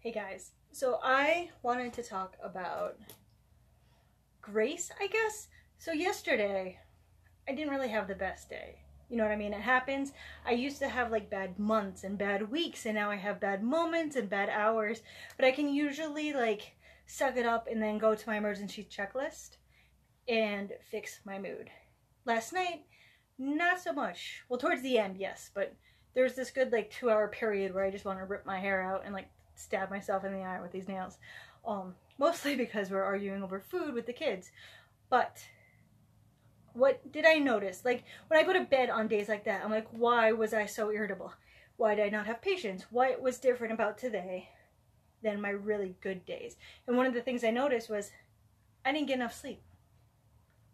Hey guys, so I wanted to talk about grace, I guess. So yesterday, I didn't really have the best day. You know what I mean? It happens. I used to have like bad months and bad weeks, and now I have bad moments and bad hours, but I can usually like suck it up and then go to my emergency checklist and fix my mood. Last night, not so much. Well, towards the end, yes, but there's this good like 2 hour period where I just want to rip my hair out and like stab myself in the eye with these nails. Mostly because we're arguing over food with the kids. But what did I notice? Like when I go to bed on days like that, I'm like, why was I so irritable? Why did I not have patience? What was different about today than my really good days? And one of the things I noticed was I didn't get enough sleep.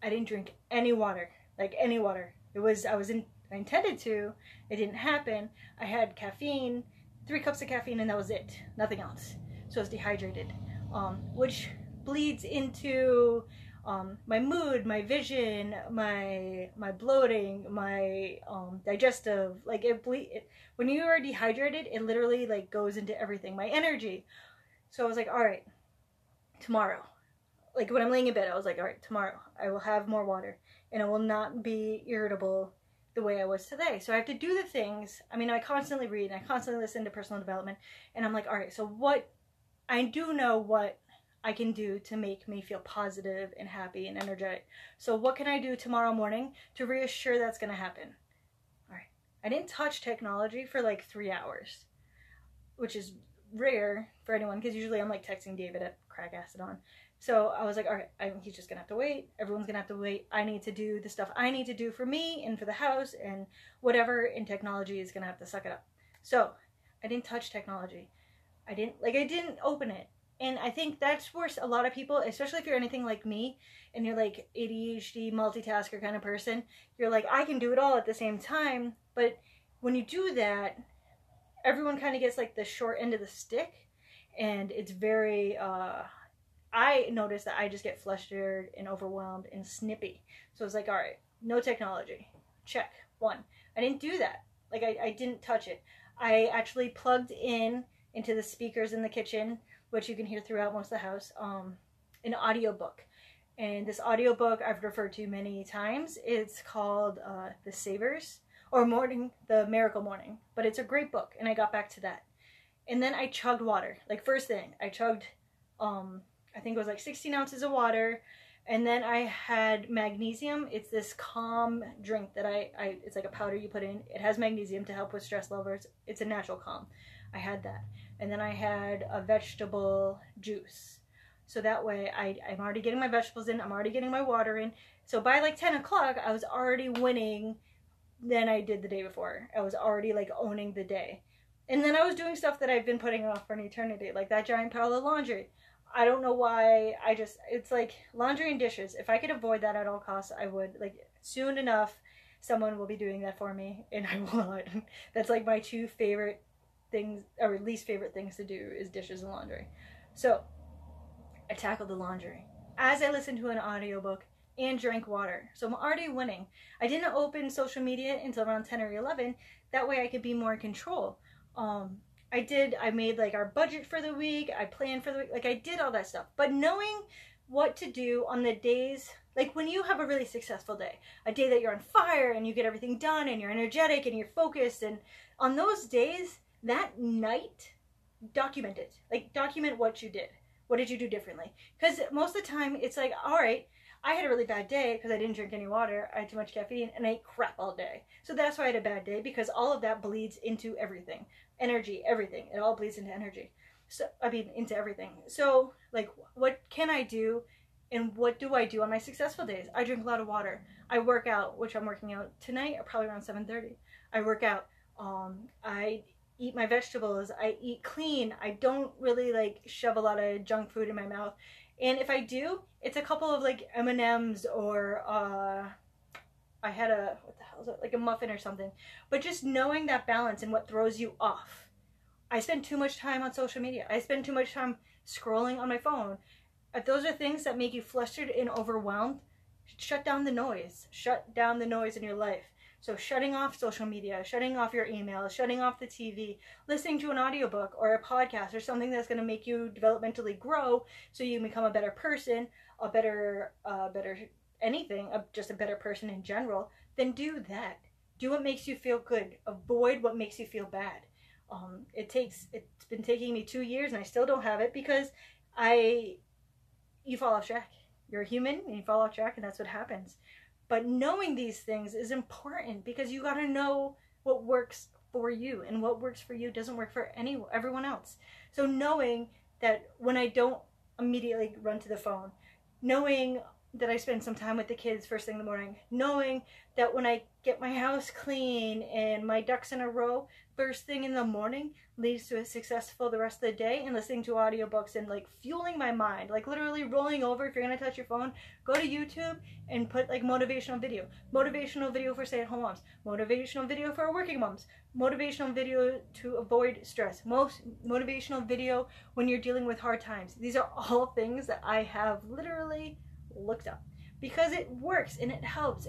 I didn't drink any water, like any water. I intended to. It didn't happen. I had caffeine, 3 cups of caffeine, and that was it. Nothing else. So I was dehydrated, which bleeds into my mood, my vision, my bloating, my digestive. Like when you are dehydrated, it literally like goes into everything. My energy. So I was like, all right, tomorrow. Like when I'm laying in bed, I was like, all right, tomorrow I will have more water and I will not be irritable the way I was today. So I have to do the things. I mean, I constantly read and I constantly listen to personal development, and I'm like, all right, so what I do know what I can do to make me feel positive and happy and energetic. So what can I do tomorrow morning to reassure that's going to happen? All right. I didn't touch technology for like 3 hours, which is rare for anyone because usually I'm like texting David at crack acid on. So I was like, all right, he's just gonna have to wait. Everyone's gonna have to wait. I need to do the stuff I need to do for me and for the house, and whatever in technology is gonna have to suck it up. So I didn't touch technology. I didn't open it. And I think that's where a lot of people, especially if you're anything like me and you're like ADHD multitasker kind of person, you're like, I can do it all at the same time. But when you do that, everyone kind of gets like the short end of the stick, and it's very I noticed that I just get flustered and overwhelmed and snippy. So I was like, all right, no technology. Check. 1. I didn't do that. Like I didn't touch it. I actually plugged into the speakers in the kitchen, which you can hear throughout most of the house, an audiobook. And this audiobook I've referred to many times. It's called The Savers, or The Miracle Morning. But it's a great book, and I got back to that. And then I chugged water. Like first thing, I chugged I think it was like 16 ounces of water, and then I had magnesium. It's this calm drink that it's like a powder you put in. It has magnesium to help with stress levels. It's a natural calm. I had that. And then I had a vegetable juice. So that way I'm already getting my vegetables in. I'm already getting my water in. So by like 10 o'clock, I was already winning than I did the day before. I was already like owning the day. And then I was doing stuff that I've been putting off for an eternity, like that giant pile of laundry. I don't know why. It's like laundry and dishes. If I could avoid that at all costs, I would. Like soon enough, someone will be doing that for me, and I won't. That's like my 2 favorite things, or least favorite things to do, is dishes and laundry. So I tackled the laundry as I listened to an audiobook and drank water. So I'm already winning. I didn't open social media until around 10 or 11. That way I could be more in control. I made like our budget for the week. I planned for the week. Like I did all that stuff. But knowing what to do on the days, like when you have a really successful day, a day that you're on fire and you get everything done and you're energetic and you're focused, and on those days, that night, document it. Like document what you did. What did you do differently? Because most of the time it's like, all right, I had a really bad day because I didn't drink any water, I had too much caffeine, and I ate crap all day. So that's why I had a bad day, because all of that bleeds into everything. Energy, everything. It all bleeds into energy. So, into everything. So, like, what can I do, and what do I do on my successful days? I drink a lot of water. I work out, which I'm working out tonight, probably around 7:30. I work out. I eat my vegetables. I eat clean. I don't really, like, shove a lot of junk food in my mouth. And if I do, it's a couple of like M&Ms, or I had what the hell is it? Like a muffin or something. But just knowing that balance and what throws you off. I spend too much time on social media. I spend too much time scrolling on my phone. If those are things that make you flustered and overwhelmed, shut down the noise. Shut down the noise in your life. So shutting off social media, shutting off your emails, shutting off the TV, listening to an audiobook or a podcast or something that's going to make you developmentally grow so you become a better person, a better anything, just a better person in general, then do that. Do what makes you feel good. Avoid what makes you feel bad. It's been taking me 2 years and I still don't have it because you fall off track. You're a human and you fall off track, and that's what happens. But knowing these things is important because you got to know what works for you, and what works for you doesn't work for everyone else. So knowing that when I don't immediately run to the phone, knowing that I spend some time with the kids first thing in the morning, knowing that when I get my house clean and my ducks in a row first thing in the morning leads to a successful the rest of the day, and listening to audiobooks and like fueling my mind, like literally rolling over. If you're going to touch your phone, go to YouTube and put like motivational video for stay-at-home moms, motivational video for working moms, motivational video to avoid stress, motivational video when you're dealing with hard times. These are all things that I have literally looked up because it works and it helps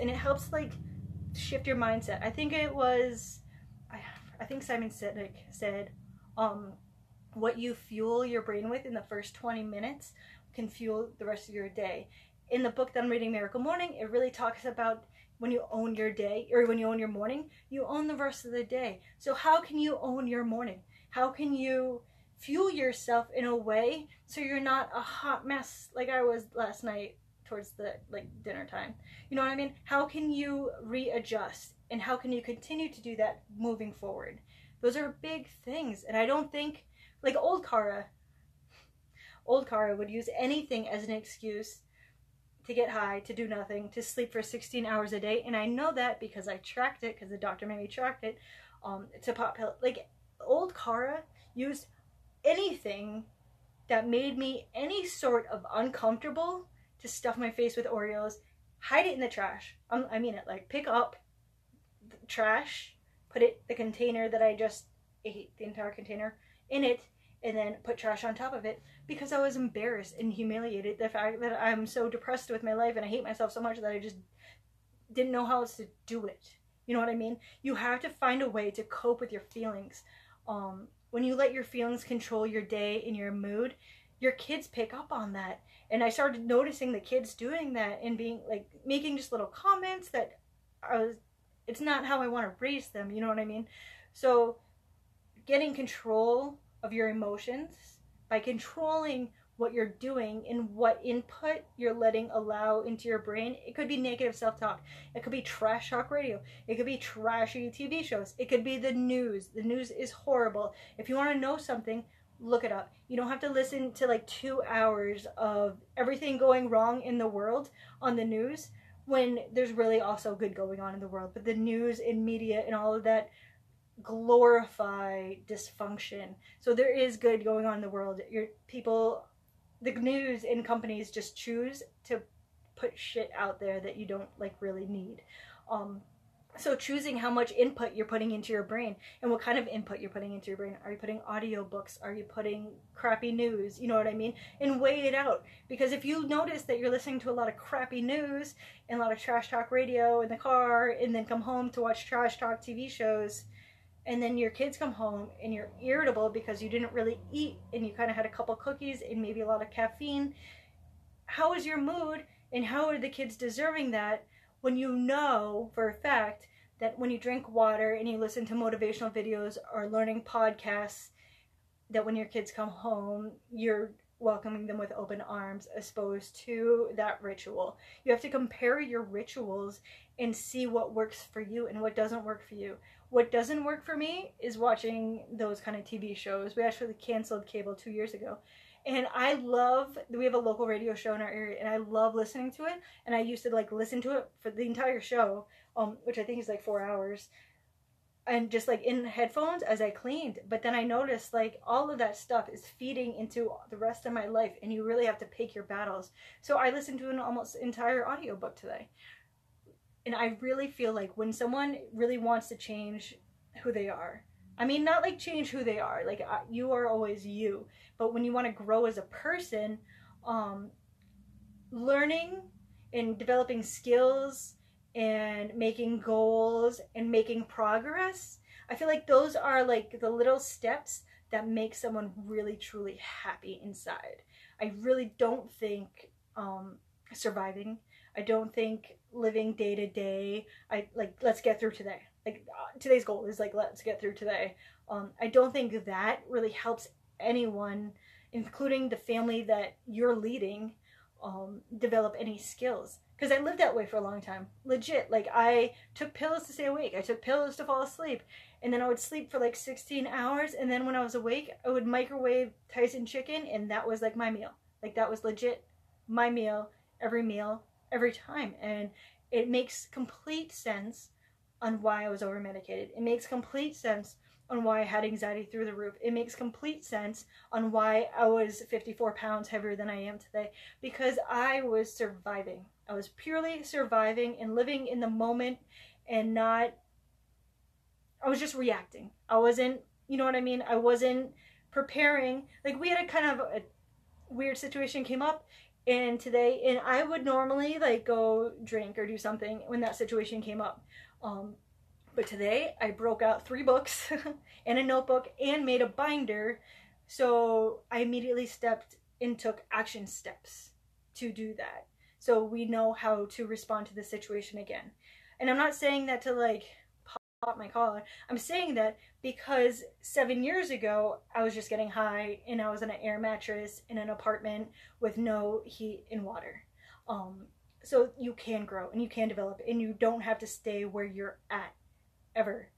like shift your mindset. I think Simon Sinek said, what you fuel your brain with in the first 20 minutes can fuel the rest of your day. In the book that I'm reading, Miracle Morning, it really talks about when you own your day, or when you own your morning, you own the rest of the day. So how can you own your morning? How can you fuel yourself in a way so you're not a hot mess like I was last night towards the dinner time? You know what I mean? How can you readjust, and how can you continue to do that moving forward? Those are big things. And I don't think, like old Cara would use anything as an excuse to get high, to do nothing, to sleep for 16 hours a day. And I know that because I tracked it, because the doctor made me track it, to pop pill. Like old Cara used anything that made me any sort of uncomfortable to stuff my face with Oreos, hide it in the trash. I mean it, like pick up the trash, put the container that I just ate, the entire container, in it, and then put trash on top of it, because I was embarrassed and humiliated the fact that I'm so depressed with my life and I hate myself so much that I just didn't know how else to do it. You know what I mean? You have to find a way to cope with your feelings. When you let your feelings control your day and your mood, your kids pick up on that. And I started noticing the kids doing that and being like, making just little comments that it's not how I want to raise them. You know what I mean? So getting control of your emotions by controlling what you're doing and what input you're letting allow into your brain. It could be negative self-talk. It could be trash talk radio. It could be trashy TV shows. It could be the news. The news is horrible. If you want to know something, look it up. You don't have to listen to like 2 hours of everything going wrong in the world on the news when there's really also good going on in the world. But the news and media and all of that glorify dysfunction. So there is good going on in the world. The news and companies just choose to put shit out there that you don't like really need. So choosing how much input you're putting into your brain, and what kind of input you're putting into your brain. Are you putting audiobooks? Are you putting crappy news? You know what I mean? And weigh it out. Because if you notice that you're listening to a lot of crappy news and a lot of trash talk radio in the car, and then come home to watch trash talk TV shows, and then your kids come home and you're irritable because you didn't really eat and you kind of had a couple cookies and maybe a lot of caffeine, how is your mood, and how are the kids deserving that when you know for a fact that when you drink water and you listen to motivational videos or learning podcasts, that when your kids come home, you're welcoming them with open arms, as opposed to that ritual. You have to compare your rituals and see what works for you and what doesn't work for you. What doesn't work for me is watching those kind of TV shows. We actually canceled cable 2 years ago. And we have a local radio show in our area, and I love listening to it. And I used to like listen to it for the entire show, which I think is like 4 hours, and just like in headphones as I cleaned. But then I noticed like all of that stuff is feeding into the rest of my life, and you really have to pick your battles. So I listened to an almost entire audiobook today. And I really feel like when someone really wants to change who they are, I mean, not like change who they are, like you are always you, but when you want to grow as a person, learning and developing skills and making goals and making progress. I feel like those are like the little steps that make someone really truly happy inside. I really don't think surviving, I don't think living day to day, I like let's get through today. Like today's goal is like let's get through today. I don't think that really helps anyone, including the family that you're leading, develop any skills. Because I lived that way for a long time. Legit. Like, I took pills to stay awake. I took pills to fall asleep. And then I would sleep for like 16 hours. And then when I was awake, I would microwave Tyson chicken. And that was like my meal. Like, that was legit my meal, every time. And it makes complete sense on why I was over medicated. It makes complete sense on why I had anxiety through the roof. It makes complete sense on why I was 54 pounds heavier than I am today. Because I was surviving. I was purely surviving and living in the moment and not, I was just reacting. I wasn't, you know what I mean? I wasn't preparing. Like, we had a kind of a weird situation came up and today, and I would normally like go drink or do something when that situation came up. But today I broke out 3 books and a notebook and made a binder. So I immediately stepped and took action steps to do that. So we know how to respond to the situation again. And I'm not saying that to like pop my collar. I'm saying that because 7 years ago, I was just getting high and I was on an air mattress in an apartment with no heat and water. So you can grow and you can develop and you don't have to stay where you're at ever.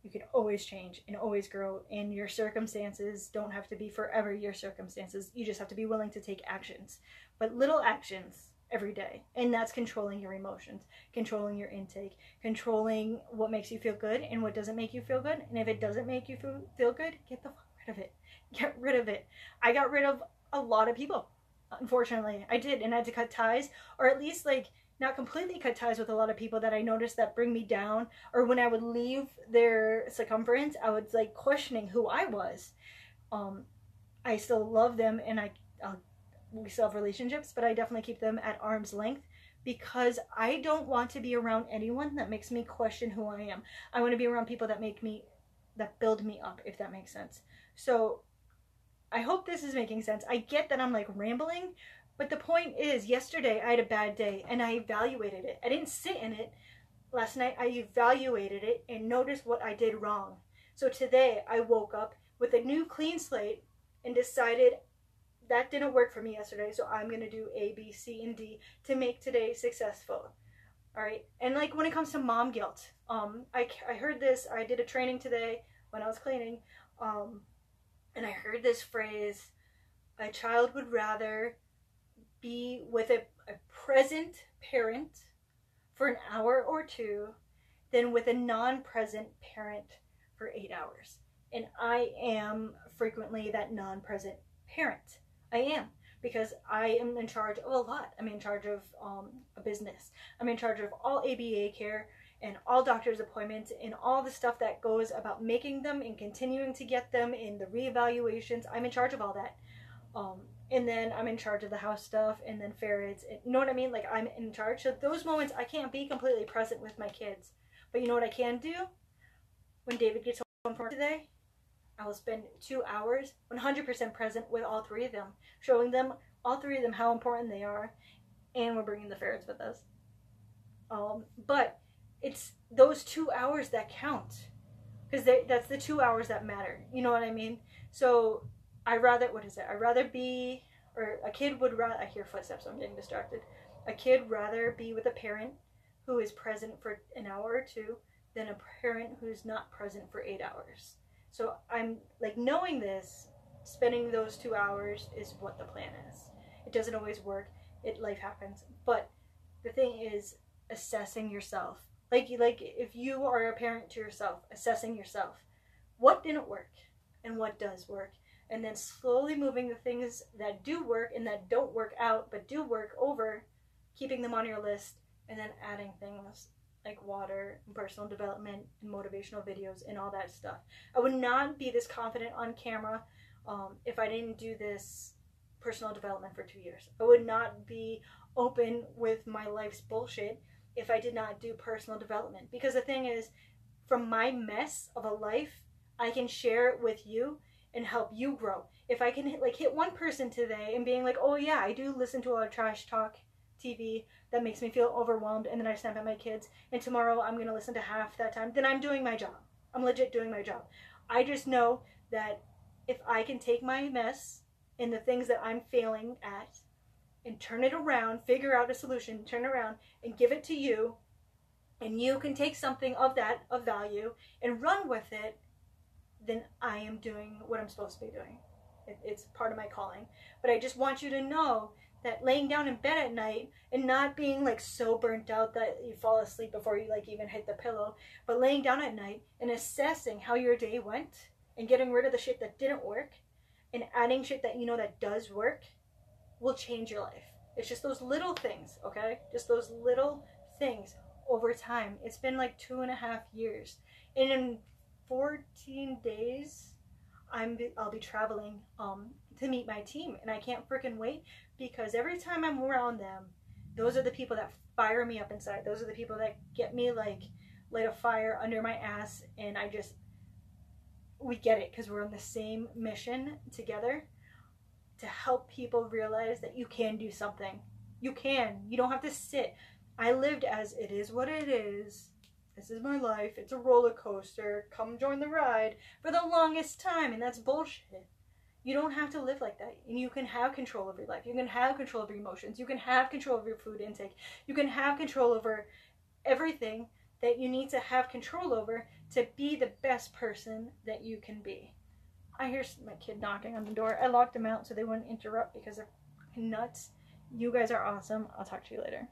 You can always change and always grow, and your circumstances don't have to be forever your circumstances. You just have to be willing to take actions, but little actions every day. And that's controlling your emotions, controlling your intake, controlling what makes you feel good and what doesn't make you feel good. And if it doesn't make you feel good, get the fuck rid of it. Get rid of it. I got rid of a lot of people. Unfortunately, I did, and I had to cut ties, or at least like not completely cut ties with a lot of people that I noticed that bring me down, or when I would leave their circumference, I was like questioning who I was. I still love them, and we still have relationships, but I definitely keep them at arm's length because I don't want to be around anyone that makes me question who I am. I want to be around people that build me up, if that makes sense. So I hope this is making sense. I get that I'm like rambling, but the point is, yesterday I had a bad day and I evaluated it. I didn't sit in it last night. I evaluated it and noticed what I did wrong. So today I woke up with a new clean slate and decided that didn't work for me yesterday, so I'm going to do A, B, C, and D to make today successful. All right. And like when it comes to mom guilt, I heard this, I did a training today when I was cleaning, and I heard this phrase, a child would rather be with a present parent for an hour or 2 than with a non-present parent for 8 hours. And I am frequently that non-present parent. I am, because I am in charge of a lot. I'm in charge of a business. I'm in charge of all ABA care and all doctor's appointments and all the stuff that goes about making them and continuing to get them in the reevaluations. I'm in charge of all that. And then I'm in charge of the house stuff and then ferrets. And, you know what I mean? Like, I'm in charge. So those moments, I can't be completely present with my kids. But you know what I can do? When David gets home from work today, I will spend 2 hours 100% present with all 3 of them, showing them, all 3 of them, how important they are. And we're bringing the ferrets with us. But it's those 2 hours that count. Because that's the 2 hours that matter. You know what I mean? So I'd rather be, or a kid would rather, I hear footsteps, so I'm getting distracted. A kid rather be with a parent who is present for an hour or 2 than a parent who's not present for 8 hours. So I'm like, knowing this, spending those 2 hours is what the plan is. It doesn't always work. Life happens. But the thing is assessing yourself. Like if you are a parent to yourself, assessing yourself. What didn't work and what does work? And then slowly moving the things that do work and that don't work out but do work over, keeping them on your list, and then adding things like water and personal development and motivational videos and all that stuff. I would not be this confident on camera if I didn't do this personal development for 2 years. I would not be open with my life's bullshit if I did not do personal development. Because the thing is, from my mess of a life, I can share it with you and help you grow. If I can hit one person today and being like, oh yeah, I do listen to a lot of trash talk TV that makes me feel overwhelmed, and then I snap at my kids, and tomorrow I'm going to listen to half that time, then I'm doing my job. I'm legit doing my job. I just know that if I can take my mess and the things that I'm failing at and turn it around, figure out a solution, turn around and give it to you, and you can take something of that, of value, and run with it, then I am doing what I'm supposed to be doing. It's part of my calling. But I just want you to know that laying down in bed at night and not being like so burnt out that you fall asleep before you like even hit the pillow, but laying down at night and assessing how your day went and getting rid of the shit that didn't work and adding shit that you know that does work will change your life. It's just those little things, okay? Just those little things over time. It's been like 2.5 years. And in 14 days, I'll be traveling to meet my team, and I can't freaking wait, because every time I'm around them, those are the people that fire me up inside. Those are the people that get me like light a fire under my ass, and we get it because we're on the same mission together to help people realize that you can do something. You can. You don't have to sit. I lived as it is what it is. This is my life. It's a roller coaster. Come join the ride for the longest time, and that's bullshit. You don't have to live like that, and you can have control of your life. You can have control of your emotions. You can have control of your food intake. You can have control over everything that you need to have control over to be the best person that you can be. I hear my kid knocking on the door. I locked them out so they wouldn't interrupt because they're nuts. You guys are awesome. I'll talk to you later.